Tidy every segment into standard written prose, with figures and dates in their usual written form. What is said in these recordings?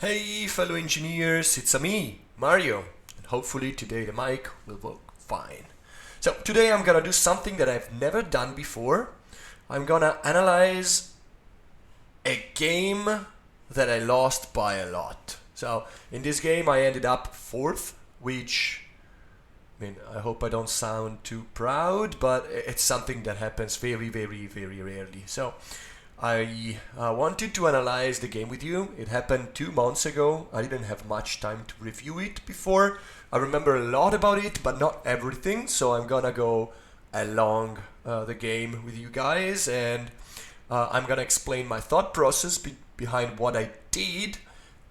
Hey fellow engineers, it's me, Mario, and hopefully today the mic will work fine. So today I'm gonna do something that I've never done before. I'm gonna analyze a game that I lost by a lot. So in this game I ended up fourth, which I hope I don't sound too proud, but it's something that happens very, very, very rarely. So I wanted to analyze the game with you. It happened 2 months ago. I didn't have much time to review it before. I remember a lot about it, but not everything. So I'm gonna go along the game with you guys, and I'm gonna explain my thought process behind what I did,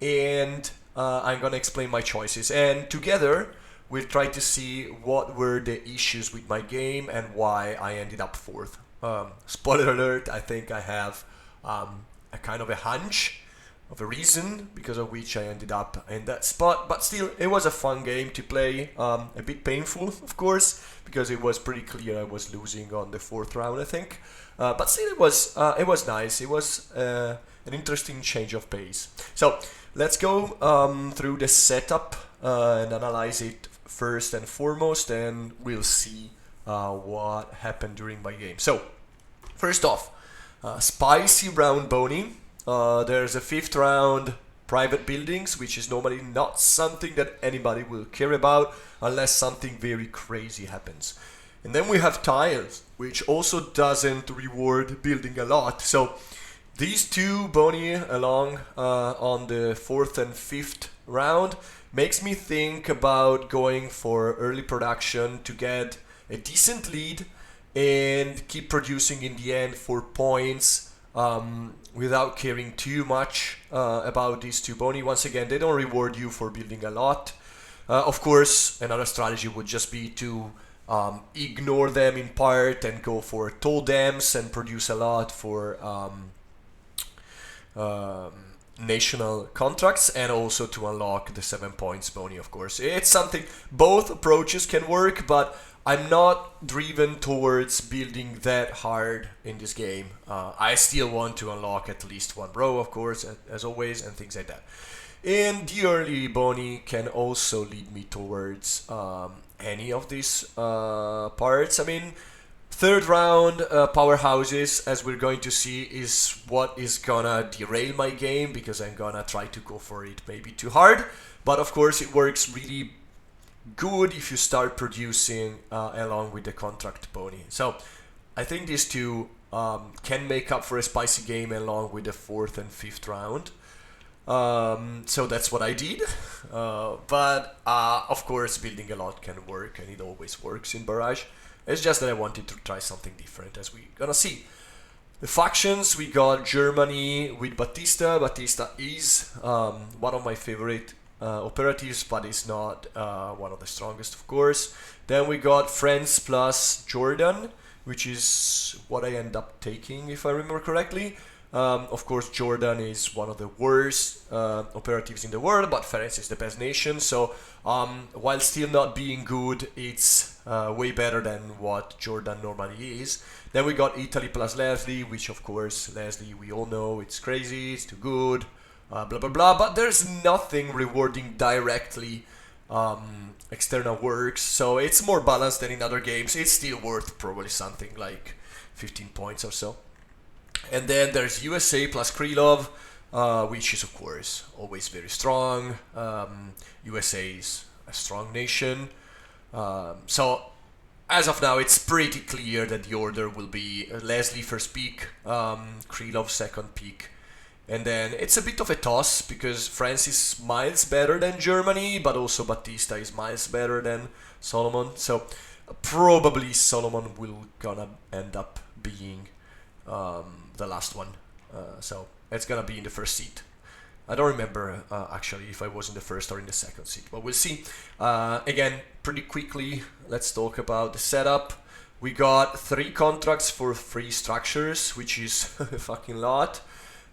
and I'm gonna explain my choices. And together, we'll try to see what were the issues with my game and why I ended up fourth. Spoiler alert, I think I have a kind of a hunch of a reason because of which I ended up in that spot, but still it was a fun game to play. A bit painful, of course, because it was pretty clear I was losing on the fourth round, I think. But still it was nice. It was an interesting change of pace. So let's go through the setup and analyze it first and foremost, and we'll see what happened during my game. So, first off, spicy round bony. There's a fifth round private buildings, which is normally not something that anybody will care about unless something very crazy happens. And then we have tiles, which also doesn't reward building a lot. So these two bony along on the fourth and fifth round makes me think about going for early production to get a decent lead and keep producing in the end for points without caring too much about these two bony. Once again, they don't reward you for building a lot. Of course, another strategy would just be to ignore them in part and go for tall dams and produce a lot for national contracts, and also to unlock the 7 points bony, of course. It's something, both approaches can work, but I'm not driven towards building that hard in this game. I still want to unlock at least one row, of course, as always, and things like that. And the early bony can also lead me towards any of these parts. Third round powerhouses, as we're going to see, is what is gonna derail my game because I'm gonna try to go for it maybe too hard. But of course, it works really good if you start producing along with the contract bony. So I think these two can make up for a spicy game along with the fourth and fifth round. So that's what I did. But of course, building a lot can work, and it always works in Barrage. It's just that I wanted to try something different, as we're gonna see. The factions, we got Germany with Batista. Batista is one of my favorite operatives, but is not one of the strongest, of course. Then we got France plus Jordan, which is what I end up taking, if I remember correctly. Of course, Jordan is one of the worst operatives in the world, but France is the best nation. So while still not being good, it's way better than what Jordan normally is. Then we got Italy plus Leslie, which of course, Leslie, we all know it's crazy, it's too good, blah blah blah. But there's nothing rewarding directly external works, so it's more balanced than in other games. It's still worth probably something like 15 points or so. And then there's USA plus Krylov, which is of course always very strong. USA is a strong nation. So as of now, it's pretty clear that the order will be Leslie first pick, Krylov second pick. And then it's a bit of a toss because France is miles better than Germany, but also Batista is miles better than Solomon. So probably Solomon will gonna end up being the last one. So it's gonna be in the first seat. I don't remember actually if I was in the first or in the second seat, but we'll see. Again, pretty quickly, let's talk about the setup. We got 3 contracts for 3 structures, which is a fucking lot,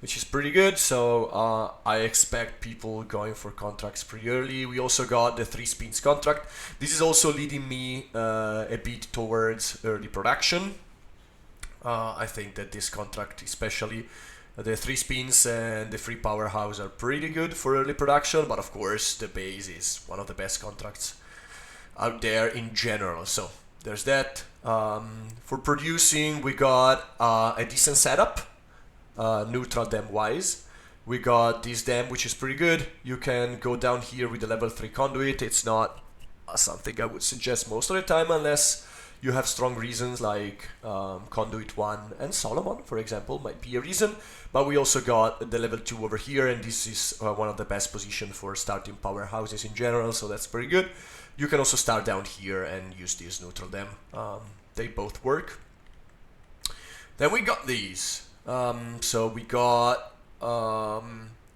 which is pretty good. So I expect people going for contracts pretty early. We also got the 3 spins contract. This is also leading me a bit towards early production. I think that this contract especially The 3 spins and the free powerhouse are pretty good for early production, but of course the base is one of the best contracts out there in general. So there's that. For producing, we got a decent setup, neutral dam wise. We got this dam, which is pretty good. You can go down here with the level 3 conduit. It's not something I would suggest most of the time unless you have strong reasons like Conduit 1 and Solomon, for example, might be a reason. But we also got the level 2 over here, and this is one of the best positions for starting powerhouses in general, so that's pretty good. You can also start down here and use this neutral dam. They both work. Then we got these. So we got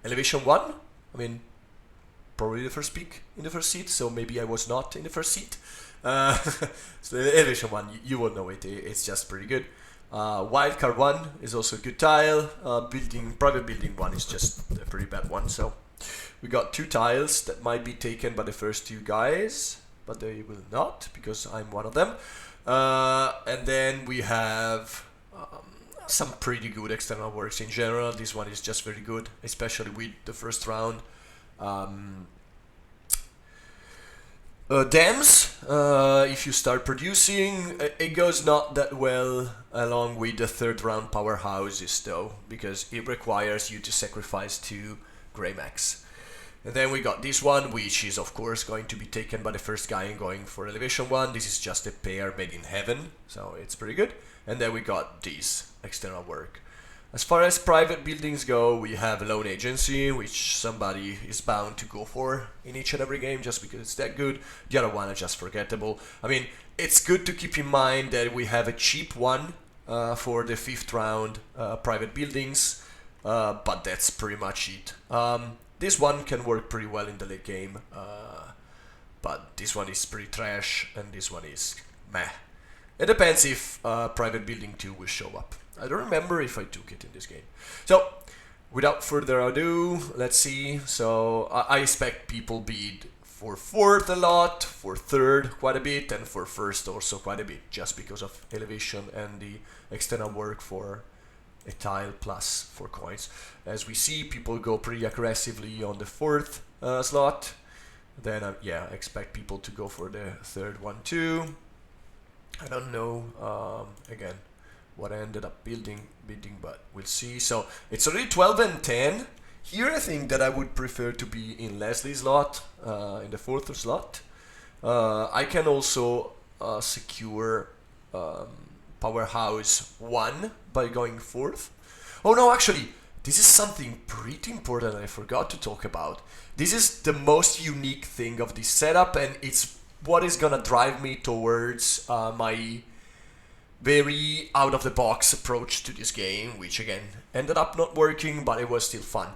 Elevation 1. I mean, probably the first pick in the first seat, so maybe I was not in the first seat. So Elevation 1, you will know it, it's just pretty good. Wildcard 1 is also a good tile. Private building 1 is just a pretty bad one. So we got 2 tiles that might be taken by the first 2 guys, but they will not because I'm one of them. And then we have some pretty good external works in general. This one is just very good, especially with the first round. Dams, if you start producing, it goes not that well along with the third round powerhouses though, because it requires you to sacrifice 2 Greymax. And then we got this one, which is of course going to be taken by the first guy and going for Elevation 1. This is just a pair made in heaven, so it's pretty good. And then we got this external work. As far as private buildings go, we have a Lone Agency, which somebody is bound to go for in each and every game just because it's that good. The other one are just forgettable. I mean, it's good to keep in mind that we have a cheap one for the 5th round private buildings, but that's pretty much it. This one can work pretty well in the late game, but this one is pretty trash, and this one is meh. It depends if private building 2 will show up. I don't remember if I took it in this game. So, without further ado, let's see. So, I expect people bid for 4th a lot, for 3rd quite a bit, and for 1st also quite a bit, just because of elevation and the external work for a tile plus 4 coins. As we see, people go pretty aggressively on the 4th slot. Then, yeah, I expect people to go for the 3rd one too. I don't know, again, what I ended up bidding, but we'll see. So it's already 12 and 10. Here I think that I would prefer to be in Leslie's slot, in the 4th slot. I can also secure Powerhouse 1 by going 4th. Oh no, actually, this is something pretty important I forgot to talk about. This is the most unique thing of this setup, and it's what is gonna drive me towards my very out-of-the-box approach to this game, which again ended up not working, but it was still fun.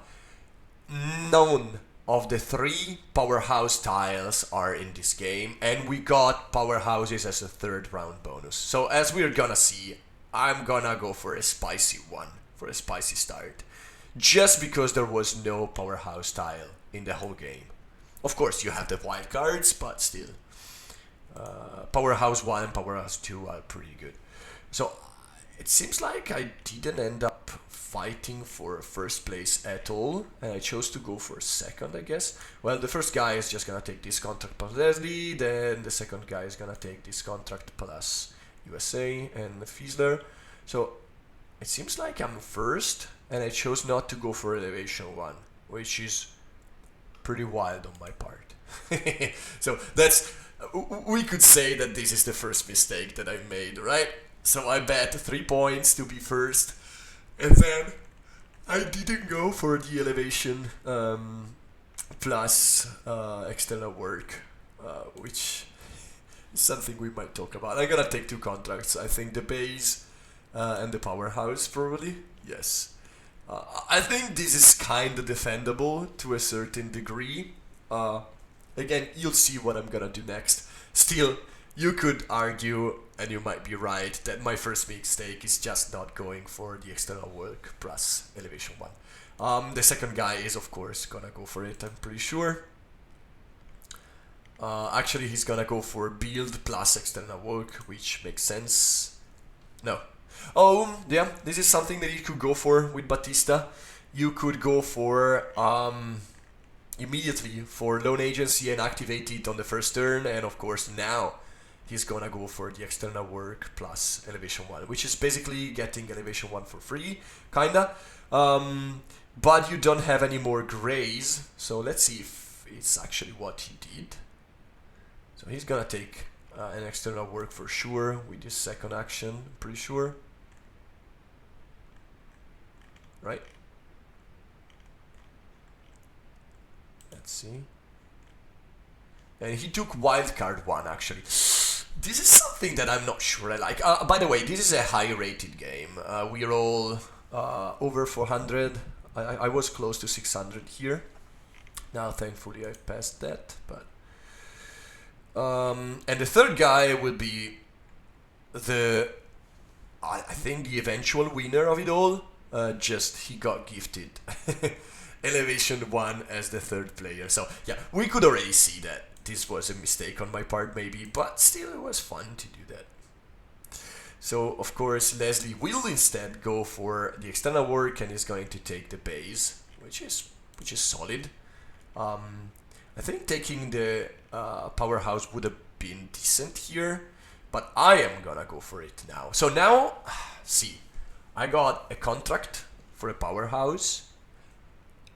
None of the 3 powerhouse tiles are in this game, and we got powerhouses as a 3rd round bonus. So as we're gonna see, I'm gonna go for a spicy one, for a spicy start, just because there was no powerhouse tile in the whole game. Of course you have the wild cards, but still. Powerhouse 1 and Powerhouse 2 are pretty good. So it seems like I didn't end up fighting for 1st place at all, and I chose to go for 2nd, I guess. Well, the first guy is just gonna take this contract plus Leslie, then the second guy is gonna take this contract plus USA and Fizzler. So it seems like I'm 1st, and I chose not to go for Elevation 1, which is pretty wild on my part. So that's, we could say that this is the first mistake that I've made, right? So I bet 3 points to be 1st, and then I didn't go for the elevation plus external work, which is something we might talk about. I'm gonna take 2 contracts. I think the base and the powerhouse probably. Yes. I think this is kind of defendable to a certain degree. Again, you'll see what I'm gonna do next. Still, you could argue, and you might be right, that my first mistake is just not going for the external work plus elevation 1. The second guy is of course gonna go for it, I'm pretty sure. Actually, he's gonna go for build plus external work, which makes sense. No, Oh, yeah, this is something that you could go for with Batista. You could go for immediately for loan agency and activate it on the first turn, and of course now he's gonna go for the external work plus elevation 1, which is basically getting elevation 1 for free, kinda. But you don't have any more grays, so let's see if it's actually what he did. So he's gonna take an external work for sure with this second action, pretty sure. Right? Let's see. And he took wildcard 1 actually. This is something that I'm not sure I like. By the way, this is a high rated game. We are all over 400. I was close to 600 here. Now thankfully I've passed that, but and the third guy will be I think the eventual winner of it all. Just he got gifted elevation 1 as the third player. So yeah, we could already see that this was a mistake on my part maybe, but still it was fun to do that. So of course Leslie will instead go for the external work and is going to take the base, which is solid. I think taking the powerhouse would have been decent here, but I am gonna go for it now. So now, see, I got a contract for a powerhouse,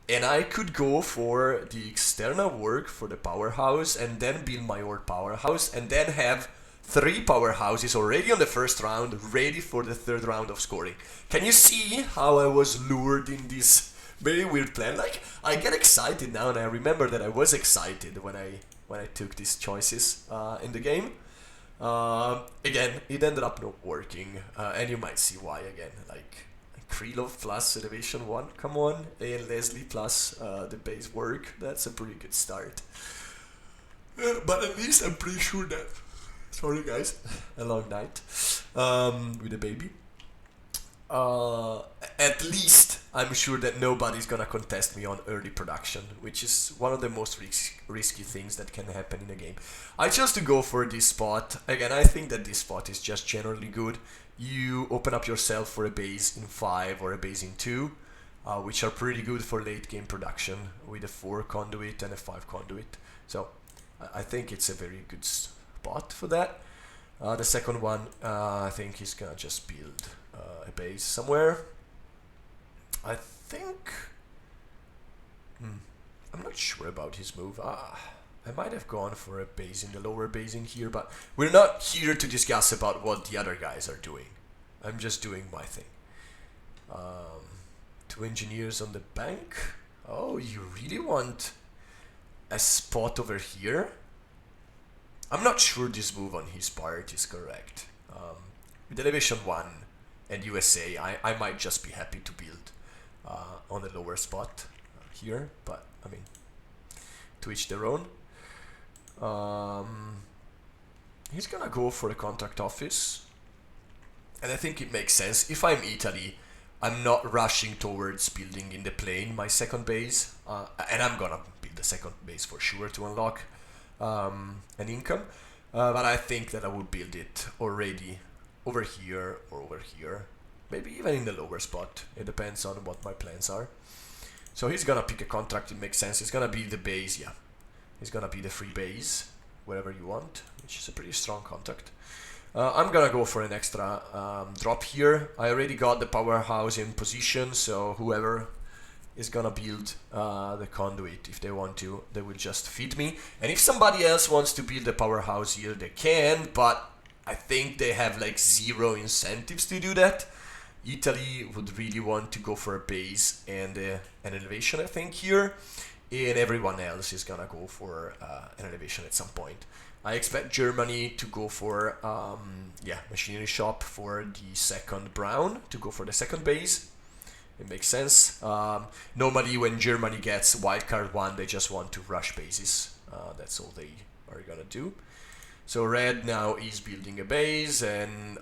and I could go for the external work for the powerhouse and then build my old powerhouse and then have 3 powerhouses already on the first round ready for the third round of scoring. Can you see how I was lured in this very weird plan? Like, I get excited now, and I remember that I was excited when I took these choices in the game. Again, it ended up not working, and you might see why again. Like, Krylov plus elevation 1, come on, and Leslie plus the base work. That's a pretty good start. But at least I'm pretty sure that, sorry guys, a long night with a baby. At least I'm sure that nobody's gonna contest me on early production, which is one of the most risky things that can happen in a game. I chose to go for this spot. Again, I think that this spot is just generally good. You open up yourself for a base in 5 or a base in 2, which are pretty good for late game production with a 4 conduit and a 5 conduit. So I think it's a very good spot for that. The second one, I think he's gonna just build a base somewhere. I think I'm not sure about his move. I might have gone for a base in the lower basin here, but we're not here to discuss about what the other guys are doing. I'm just doing my thing. 2 engineers on the bank. Oh, you really want a spot over here? I'm not sure this move on his part is correct. With elevation 1 and USA, I might just be happy to build on the lower spot here, but I mean, to each their own. He's gonna go for a contract office, and I think it makes sense. If I'm Italy, I'm not rushing towards building in the plane my second base, and I'm gonna build the second base for sure to unlock an income, but I think that I would build it already over here or over here, maybe even in the lower spot. It depends on what my plans are. So he's gonna pick a contract, it makes sense. It's gonna be the base, yeah. It's gonna be the free base, wherever you want, which is a pretty strong contract. I'm gonna go for an extra drop here. I already got the powerhouse in position, so whoever is gonna build the conduit, if they want to, they will just feed me. And if somebody else wants to build the powerhouse here, they can, but I think they have like 0 incentives to do that. Italy would really want to go for a base and an elevation, I think, here. And everyone else is gonna go for an elevation at some point. I expect Germany to go for, machinery shop for the second brown, to go for the second base. It makes sense. Normally when Germany gets wildcard 1, they just want to rush bases. That's all they are gonna do. So red now is building a base, and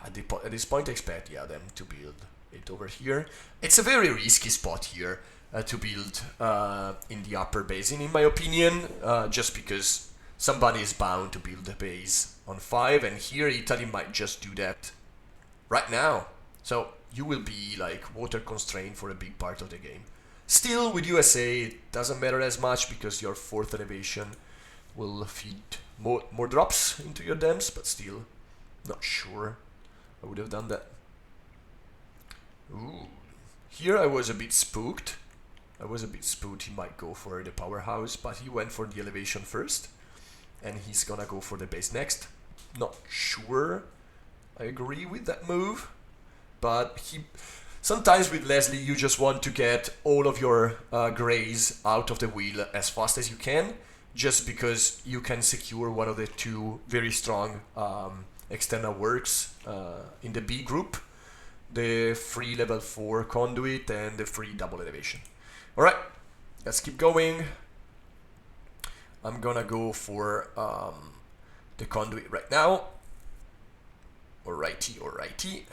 at this point I expect them to build it over here. It's a very risky spot here to build in the upper basin, in my opinion, just because somebody is bound to build a base on 5, and here Italy might just do that right now. So you will be like water constrained for a big part of the game. Still, with USA, it doesn't matter as much because your 4th elevation will feed more drops into your dams, but still, not sure I would have done that. Ooh, here I was a bit spooked. He might go for the powerhouse, but he went for the elevation first, and he's gonna go for the base next. Not sure I agree with that move, but sometimes with Leslie you just want to get all of your grays out of the wheel as fast as you can, just because you can secure one of the 2 very strong external works in the B group, the free level 4 conduit and the free double elevation. Alright, let's keep going. I'm gonna go for the conduit right now. Alrighty.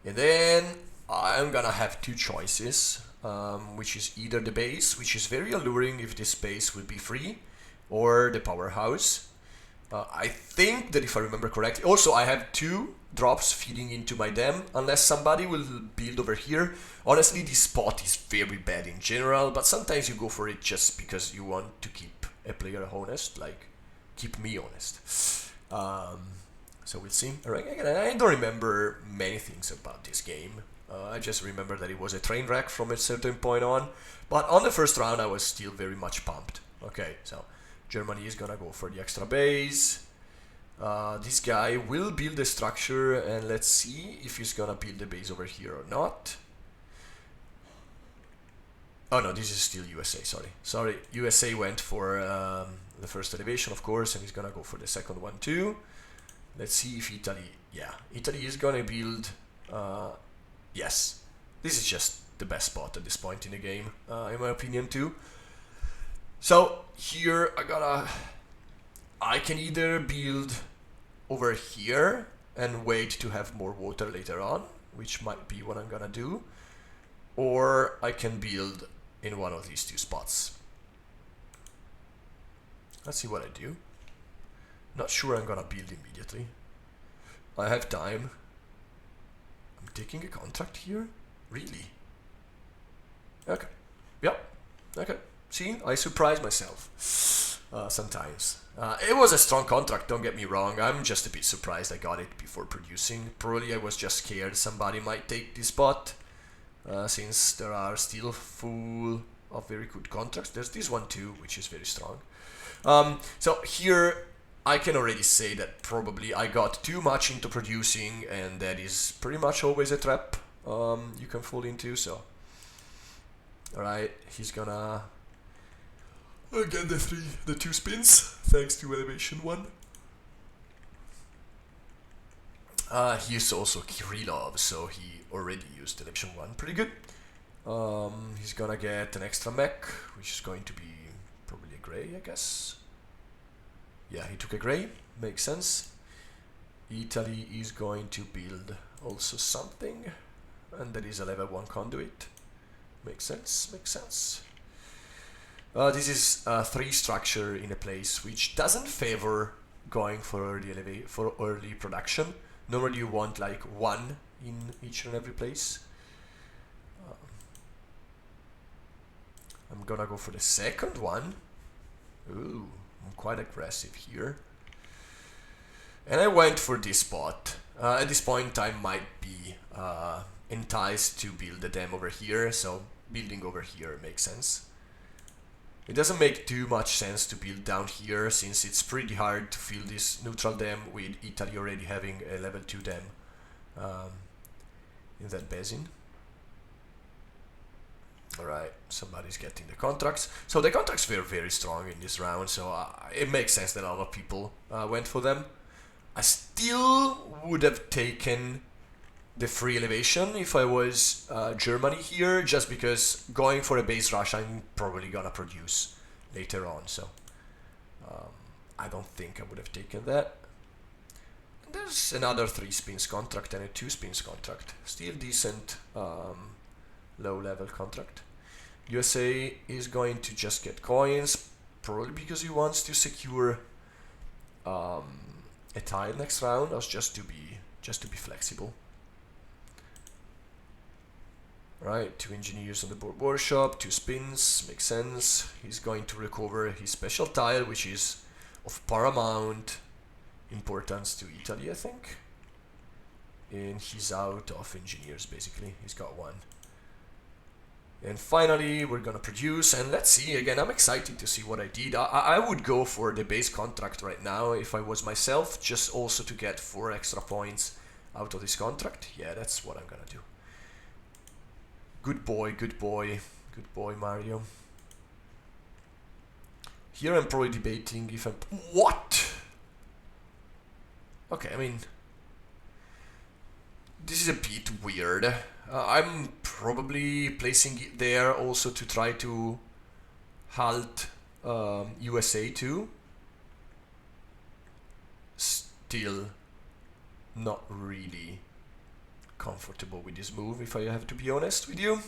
And then I'm gonna have 2 choices, which is either the base, which is very alluring if this base will be free, or the powerhouse. I think that if I remember correctly, also I have 2 drops feeding into my dam, unless somebody will build over here. Honestly, this spot is very bad in general, but sometimes you go for it just because you want to keep a player honest, like keep me honest. So we'll see. Alright, again, I don't remember many things about this game. I just remember that it was a train wreck from a certain point on, but on the first round I was still very much pumped. Okay, so Germany is gonna go for the extra base. This guy will build a structure, and let's see if he's gonna build a base over here or not. Oh no, this is still USA, sorry. USA went for the first elevation, of course, and he's gonna go for the second one too. Let's see if Italy is gonna build, yes, this is just the best spot at this point in the game, in my opinion too. So here I can either build over here and wait to have more water later on, which might be what I'm gonna do, or I can build in one of these 2 spots. Let's see what I do. Not sure I'm gonna build immediately. I have time. I'm taking a contract here? Really? Okay. Yep. Okay. See, I surprise myself sometimes. It was a strong contract, don't get me wrong. I'm just a bit surprised I got it before producing. Probably I was just scared somebody might take this spot, since there are still full of very good contracts. There's this one too, which is very strong. So here I can already say that probably I got too much into producing, and that is pretty much always a trap you can fall into. So alright, he's gonna get the 2 spins thanks to elevation 1. He's also Kirillov, so he already used elevation 1 pretty good. He's gonna get an extra mech, which is going to be probably a gray, I guess. Yeah, he took a gray, makes sense. Italy is going to build also something, and that is a level 1 conduit. Makes sense. This is a 3 structure in a place which doesn't favor going for early production. Normally you want like 1 in each and every place. I'm gonna go for the second one. Ooh, I'm quite aggressive here. And I went for this spot. At this point I might be enticed to build a dam over here, so building over here makes sense. It doesn't make too much sense to build down here, since it's pretty hard to fill this neutral dam with Italy already having a level 2 dam in that basin. Alright, somebody's getting the contracts. So the contracts were very strong in this round, so it makes sense that a lot of people went for them. I still would have taken the free elevation if I was Germany here, just because going for a base rush I'm probably gonna produce later on, so I don't think I would have taken that. And there's another 3 spins contract and a 2 spins contract, still decent low level contract. USA is going to just get coins, probably because he wants to secure a tile next round, or just to be flexible. Right, 2 engineers on the board workshop, 2 spins, makes sense. He's going to recover his special tile, which is of paramount importance to Italy, I think. And he's out of engineers, basically. He's got 1. And finally, we're gonna produce, and let's see, again, I'm excited to see what I did. I would go for the base contract right now if I was myself, just also to get 4 extra points out of this contract. Yeah, that's what I'm gonna do. Good boy, good boy, good boy, Mario. Here I'm probably debating if I'm... What? Okay, I mean... This is a bit weird. I'm probably placing it there also to try to halt USA too. Still not really comfortable with this move, if I have to be honest with you.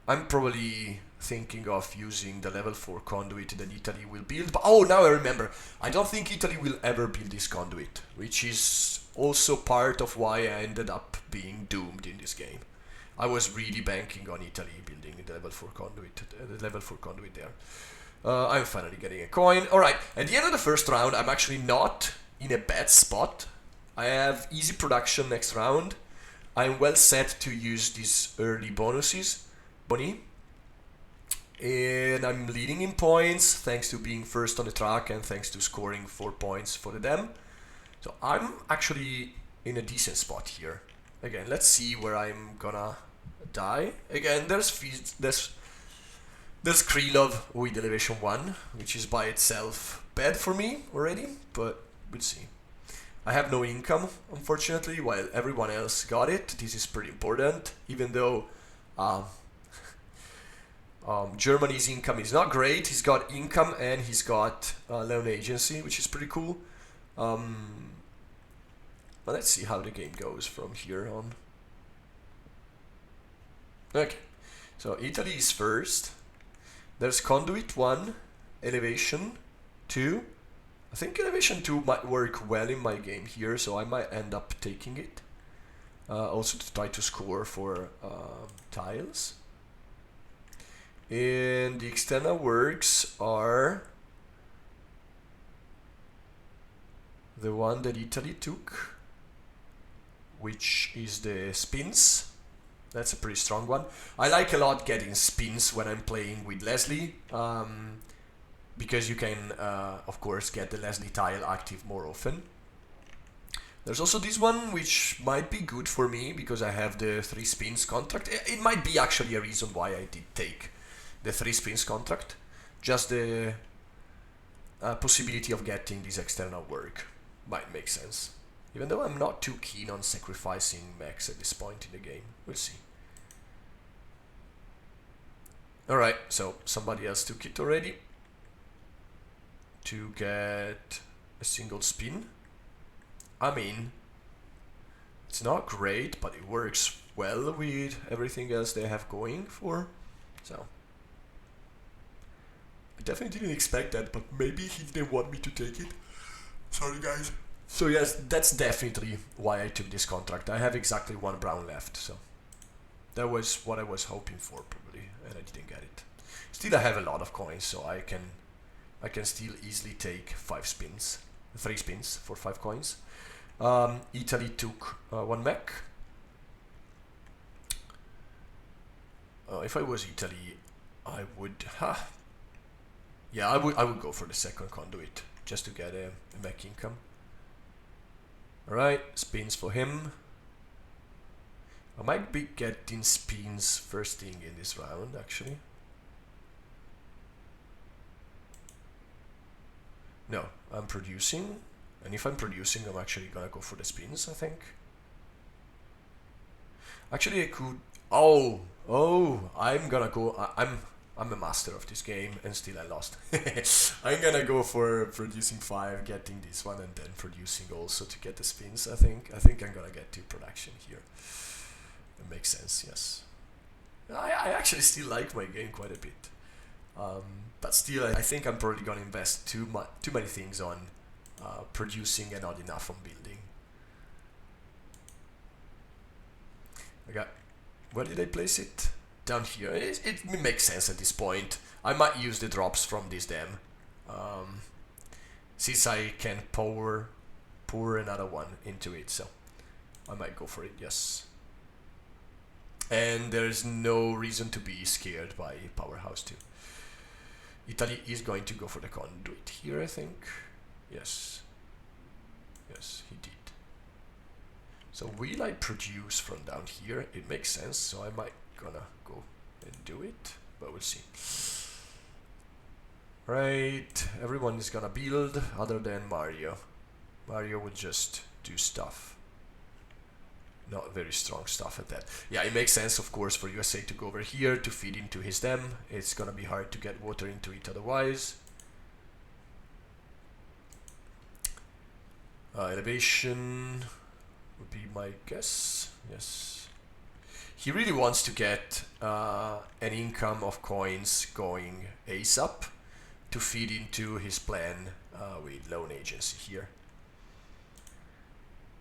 I'm probably thinking of using the level 4 conduit that Italy will build. But oh, now I remember. I don't think Italy will ever build this conduit, which is also part of why I ended up being doomed in this game. I was really banking on Italy building the level 4 conduit, there. I'm finally getting a coin. Alright, at the end of the first round, I'm actually not in a bad spot. I have easy production next round. I'm well set to use these early bonuses. And I'm leading in points thanks to being first on the track and thanks to scoring 4 points for the dam. So I'm actually in a decent spot here. Again, let's see where I'm gonna die. Again, there's Krylov with elevation 1, which is by itself bad for me already, but we'll see. I have no income, unfortunately, while everyone else got it. This is pretty important, even though Germany's income is not great. He's got income and he's got loan agency, which is pretty cool. But let's see how the game goes from here on. Okay, so Italy is first. There's conduit 1, elevation 2. I think elevation 2 might work well in my game here, so I might end up taking it. Also to try to score for tiles. And the external works are the one that Italy took, which is the spins. That's a pretty strong one. I like a lot getting spins when I'm playing with Leslie, because you can, of course, get the Leslie tile active more often. There's also this one, which might be good for me, because I have the 3 spins contract. It might be actually a reason why I did take the 3 spins contract. Just the possibility of getting this external work might make sense. Even though I'm not too keen on sacrificing mechs at this point in the game. We'll see. Alright, so somebody else took it already. To get a single spin. I mean, it's not great, but it works well with everything else they have going for. So, I definitely didn't expect that, but maybe he didn't want me to take it. Sorry, guys. So yes, that's definitely why I took this contract. I have exactly 1 brown left, so that was what I was hoping for probably, and I didn't get it. Still, I have a lot of coins, so I can still easily take 3 spins for 5 coins. Italy took 1 mech. If I was Italy, I would, yeah, I would go for the second conduit just to get a mech income. Alright, spins for him. I might be getting spins first thing in this round, actually. No, I'm producing. And if I'm producing, I'm actually gonna go for the spins, I think. Actually, I could... Oh, I'm gonna go... I'm a master of this game, and still I lost. I'm gonna go for producing 5, getting this one, and then producing also to get the spins, I think. I think I'm gonna get 2 production here. It makes sense, yes. I actually still like my game quite a bit. But still, I think I'm probably gonna invest too many things on producing and not enough on building. I got, where did I place it? Down here. It makes sense at this point. I might use the drops from this dam. Since I can pour another one into it, so I might go for it, yes. And there's no reason to be scared by Powerhouse 2. Italy is going to go for the conduit here, I think. Yes. Yes, he did. So will I produce from down here? It makes sense, so I might gonna go and do it, but we'll see. Right, everyone is gonna build other than Mario. Mario will just do stuff. Not very strong stuff at that. Yeah, it makes sense, of course, for USA to go over here to feed into his dam. It's gonna be hard to get water into it otherwise. Elevation would be my guess. Yes. He really wants to get an income of coins going ASAP to feed into his plan with loan agency here.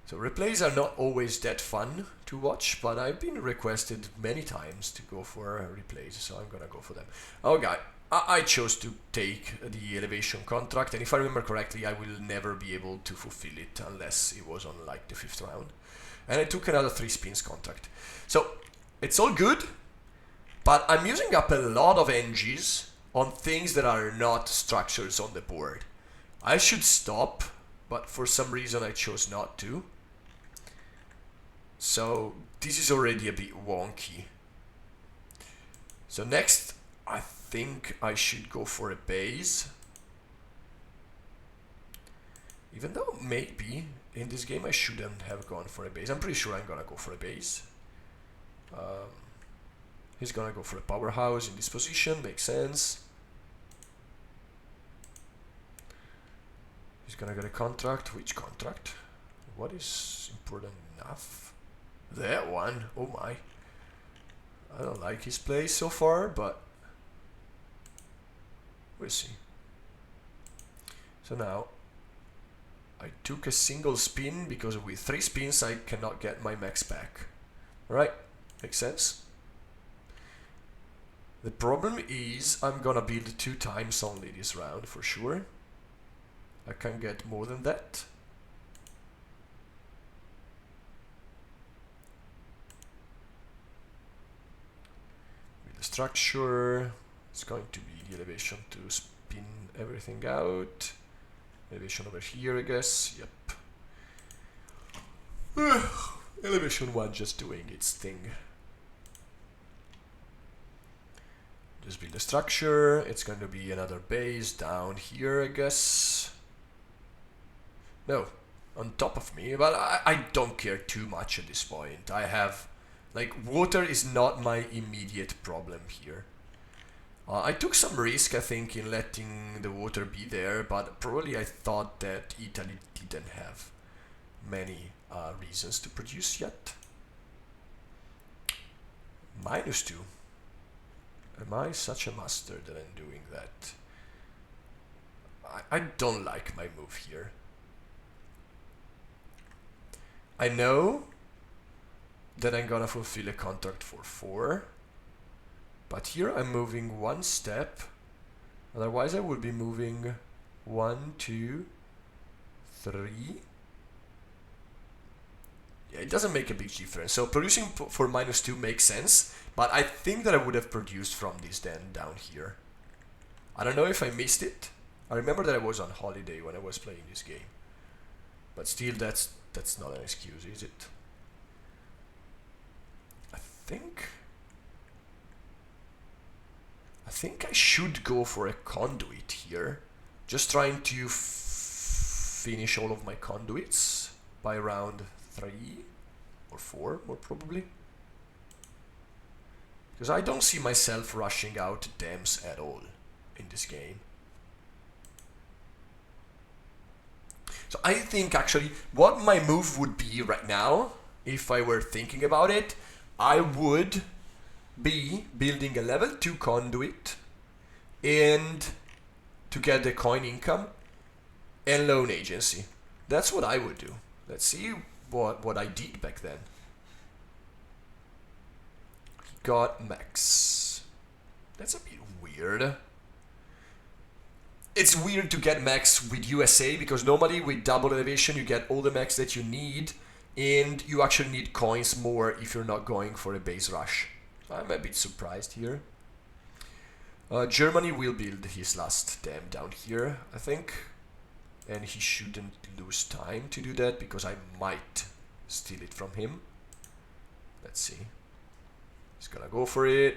So replays are not always that fun to watch, but I've been requested many times to go for replays, so I'm gonna go for them. Okay, I chose to take the elevation contract, and if I remember correctly, I will never be able to fulfill it unless it was on like the 5th round. And I took another 3 spins contract. So it's all good, but I'm using up a lot of NGs on things that are not structures on the board. I should stop, but for some reason I chose not to. So this is already a bit wonky. So next, I think I should go for a base. Even though maybe in this game I shouldn't have gone for a base. I'm pretty sure I'm gonna go for a base. He's gonna go for a powerhouse in this position, makes sense. He's gonna get a contract. Which contract? What is important enough? That one. Oh my. I don't like his play so far, but we'll see. So now I took a single spin because with 3 spins I cannot get my max back. Alright, makes sense. The problem is I'm gonna build 2 times only this round for sure. I can't get more than that. With the structure, it's going to be the elevation to spin everything out. Elevation over here, I guess. Yep. Elevation 1 just doing its thing. Just build the structure. It's going to be another base down here, I guess. No, on top of me, but I don't care too much at this point. I have, like, water is not my immediate problem here. I took some risk, I think, in letting the water be there, but probably I thought that Italy didn't have many reasons to produce yet. -2. Am I such a master that I'm doing that? I don't like my move here. I know that I'm gonna fulfill a contract for 4, but here I'm moving 1 step, otherwise I would be moving 1, 2, 3. Yeah, it doesn't make a big difference. So producing for -2 makes sense, but I think that I would have produced from this then down here. I don't know if I missed it. I remember that I was on holiday when I was playing this game, but still that's not an excuse, is it? I think I should go for a conduit here. Just trying to finish all of my conduits by round 3 or 4, more probably. Because I don't see myself rushing out dams at all in this game. So I think actually what my move would be right now, if I were thinking about it, I would be building a level 2 conduit and to get the coin income and loan agency. That's what I would do. Let's see what I did back then. got mechs. That's a bit weird. It's weird to get mechs with USA because normally with double elevation you get all the mechs that you need, and you actually need coins more if you're not going for a base rush. I'm a bit surprised here. Germany will build his last dam down here, I think. And he shouldn't lose time to do that because I might steal it from him. Let's see. He's gonna go for it.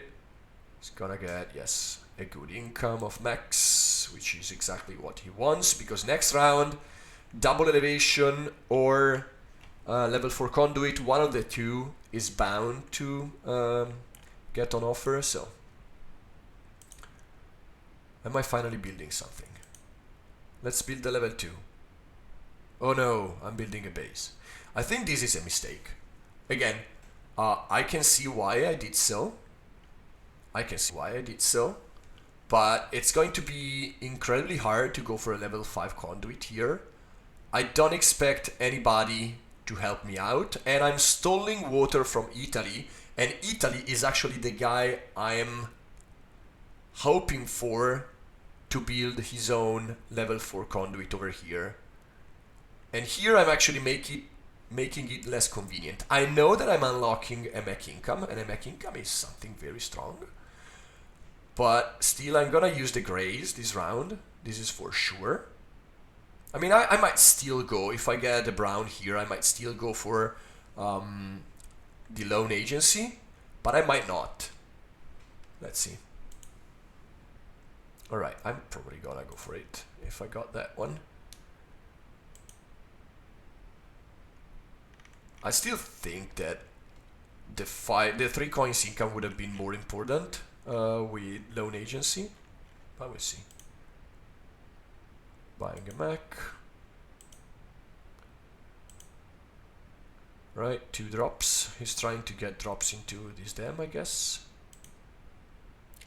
He's gonna get, yes, a good income of mechs, which is exactly what he wants, because next round, double elevation or level 4 conduit, one of the two is bound to get on offer, so. Am I finally building something? Let's build the level 2. Oh no, I'm building a base. I think this is a mistake. Again, I can see why I did so. But it's going to be incredibly hard to go for a level 5 conduit here. I don't expect anybody to help me out, and I'm stalling water from Italy, and Italy is actually the guy I'm hoping for to build his own level 4 conduit over here. And here I'm actually making it less convenient. I know that I'm unlocking a mech income, and a mech income is something very strong. But still, I'm gonna use the grays this round. This is for sure. I mean, I might still go, if I get a brown here, I might still go for the loan agency, but I might not. Let's see. Alright, I'm probably gonna go for it if I got that one. I still think that the 3 coins income would have been more important with loan agency, but we'll see. Buying a mech. Right, 2 drops. He's trying to get drops into this dam, I guess.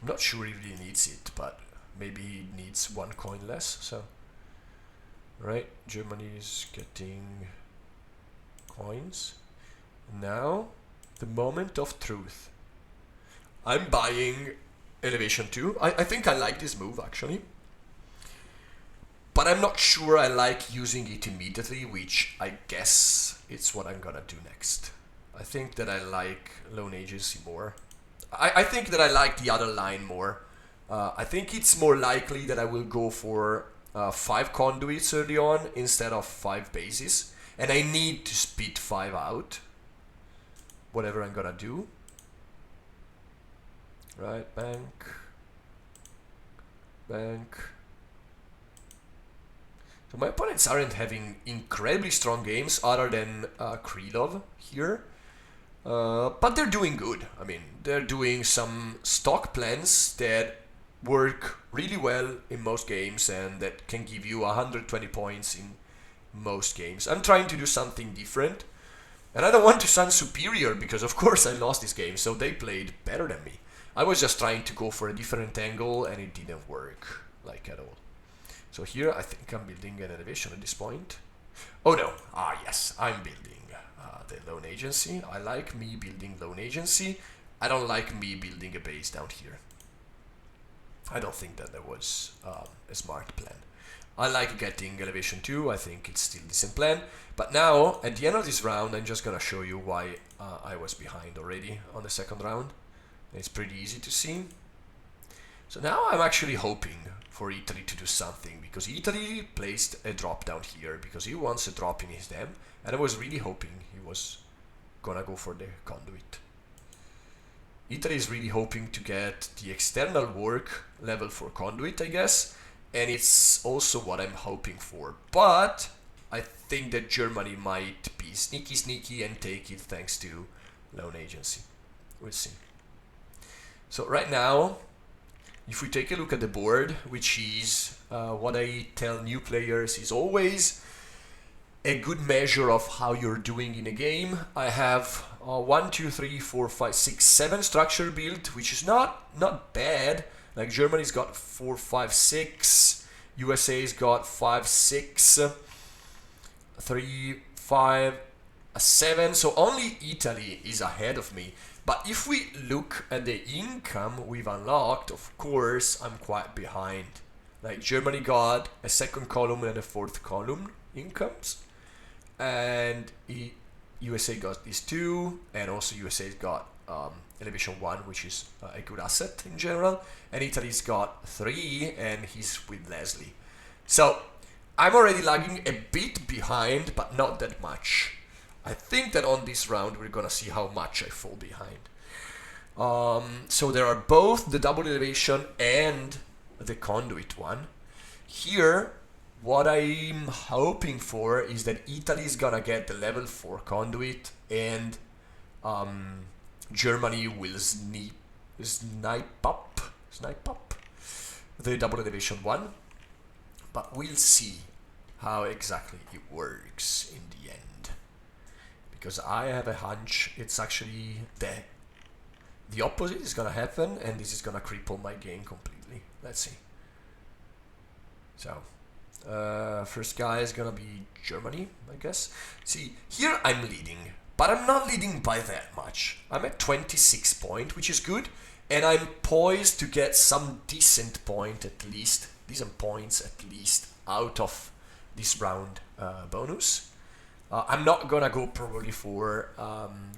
I'm not sure he really needs it, but maybe he needs 1 coin less, so. Right, Germany is getting coins. Now, the moment of truth. I'm buying elevation 2. I think I like this move, actually. But I'm not sure I like using it immediately, which I guess it's what I'm gonna do next. I think that I like loan agency more. I think that I like the other line more. I think it's more likely that I will go for 5 conduits early on instead of 5 bases. And I need to spit 5 out. Whatever I'm gonna do. Right, bank. Bank. So my opponents aren't having incredibly strong games other than Krylov here. But they're doing good. I mean, they're doing some stock plans that work really well in most games and that can give you 120 points in most games. I'm trying to do something different. And I don't want to sound superior because of course I lost this game, so they played better than me. I was just trying to go for a different angle and it didn't work, like at all. So here I think I'm building an elevation at this point. Oh no, yes, I'm building the loan agency. I like me building loan agency. I don't like me building a base down here. I don't think that was a smart plan. I like getting elevation 2, I think it's still a decent plan. But now, at the end of this round, I'm just gonna show you why I was behind already on the second round. It's pretty easy to see. So now I'm actually hoping for Italy to do something, because Italy placed a drop down here, because he wants a drop in his dam, and I was really hoping he was gonna go for the conduit. Italy is really hoping to get the external work level for conduit, I guess, and it's also what I'm hoping for. But I think that Germany might be sneaky and take it thanks to loan agency. We'll see. So right now, if we take a look at the board, which is what I tell new players is always a good measure of how you're doing in a game. I have 1, 2, 3, 4, 5, 6, 7 structure built, which is not bad. Like Germany's got 4, 5, 6. USA's got 5, 6, 3, 5, 7. So only Italy is ahead of me. But But if we look at the income we've unlocked, of course, I'm quite behind. Like Germany got a second column and a fourth column incomes, and USA got these two, and also USA's got elevation 1, which is a good asset in general, and Italy's got 3, and he's with Leslie. So I'm already lagging a bit behind, but not that much. I think that on this round we're gonna see how much I fall behind. So there are both the double elevation and the conduit one. Here, what I'm hoping for is that Italy is gonna get the level 4 conduit, and Germany will snipe up the double elevation one. But we'll see how exactly it works in the end, because I have a hunch it's actually the opposite is gonna happen, and this is gonna cripple my game completely. Let's see. So first guy is gonna be Germany, I guess. See, here I'm leading, but I'm not leading by that much. I'm at 26 points, which is good, and I'm poised to get some decent points at least out of this round bonus. I'm not gonna go probably for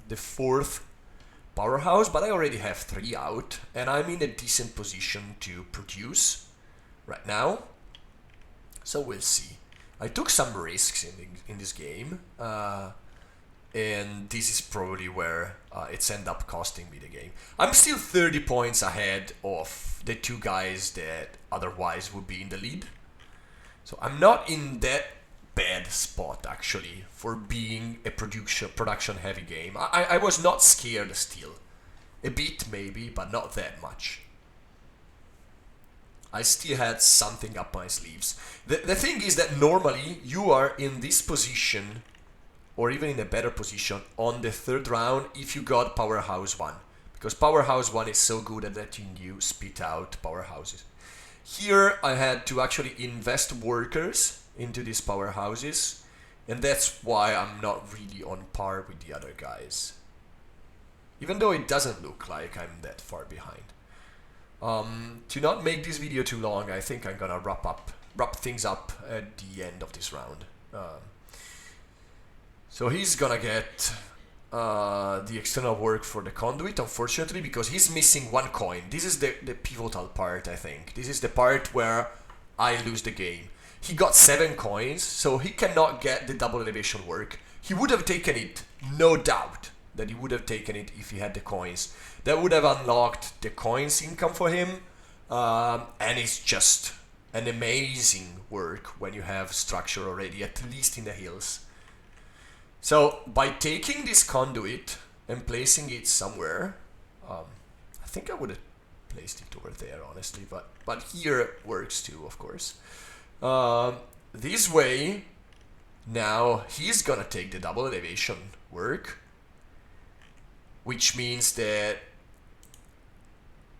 the 4th powerhouse, but I already have 3 out, and I'm in a decent position to produce right now. So we'll see. I took some risks in this game, and this is probably where it's end up costing me the game. I'm still 30 points ahead of the 2 guys that otherwise would be in the lead. So I'm not in that bad spot actually for being a production heavy game. I was not scared still. A bit maybe, but not that much. I still had something up my sleeves. The thing is that normally you are in this position, or even in a better position, on the 3rd round if you got Powerhouse 1. Because Powerhouse 1 is so good at letting you spit out powerhouses. Here I had to actually invest workers into these powerhouses, and that's why I'm not really on par with the other guys. Even though it doesn't look like I'm that far behind. To not make this video too long, I think I'm gonna wrap things up at the end of this round. So he's gonna get the external work for the conduit, unfortunately, because he's missing 1 coin. This is the pivotal part, I think. This is the part where I lose the game. He got 7 coins, so he cannot get the double elevation work. He would have taken it, no doubt that he would have taken it if he had the coins. That would have unlocked the coins income for him, and it's just an amazing work when you have structure already, at least in the hills. So by taking this conduit and placing it somewhere, I think I would have placed it over there, honestly, but here it works too, of course. This way, now he's gonna take the double elevation work, which means that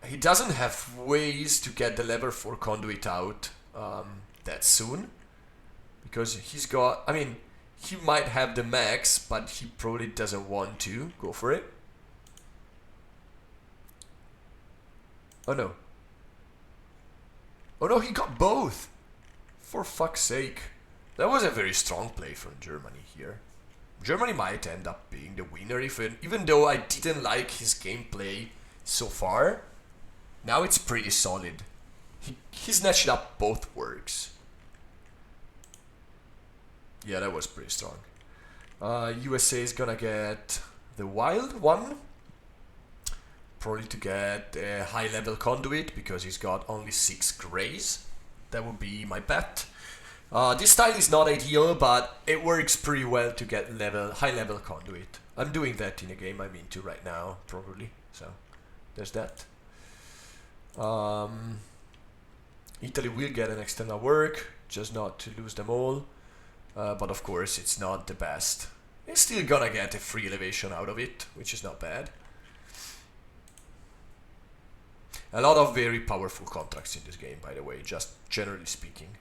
he doesn't have ways to get the level 4 conduit out that soon, because he's got, I mean, he might have the max, but he probably doesn't want to go for it. Oh no. Oh no, he got both! For fuck's sake. That was a very strong play from Germany here. Germany might end up being the winner, even though I didn't like his gameplay so far. Now it's pretty solid. He snatched up both works. Yeah, that was pretty strong. USA is gonna get the wild one. Probably to get a high level conduit, because he's got only 6 grays. That would be my bet. This style is not ideal, but it works pretty well to get high level conduit. I'm doing that in a game I'm into right now, probably. So there's that. Italy will get an external work, just not to lose them all. But of course it's not the best. It's still gonna get a free elevation out of it, which is not bad. A lot of very powerful contracts in this game, by the way, just generally speaking.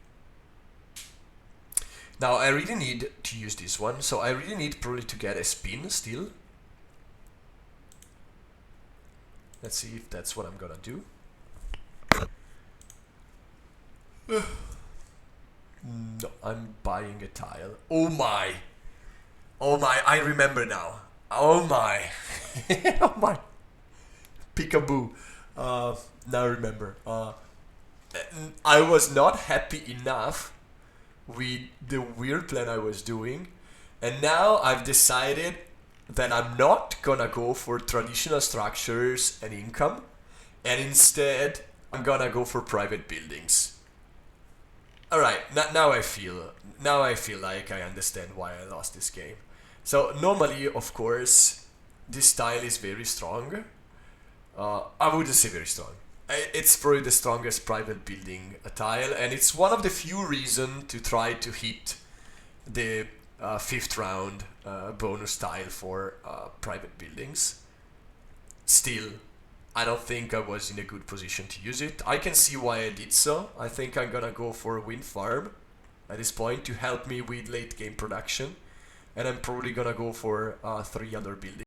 Now I really need to use this one, so I really need probably to get a spin still. Let's see if that's what I'm gonna do. No, I'm buying a tile. Oh my! Oh my, I remember now. Oh my. Oh my. Peekaboo. Now I remember. I was not happy enough with the weird plan I was doing, and now I've decided that I'm not gonna go for traditional structures and income, and instead I'm gonna go for private buildings. All right, now I feel like I understand why I lost this game. So normally, of course, this style is very strong. I wouldn't say very strong. It's probably the strongest private building tile, and it's one of the few reasons to try to hit the fifth round bonus tile for private buildings. Still, I don't think I was in a good position to use it. I can see why I did so. I think I'm gonna go for a wind farm at this point to help me with late game production, and I'm probably gonna go for 3 other buildings.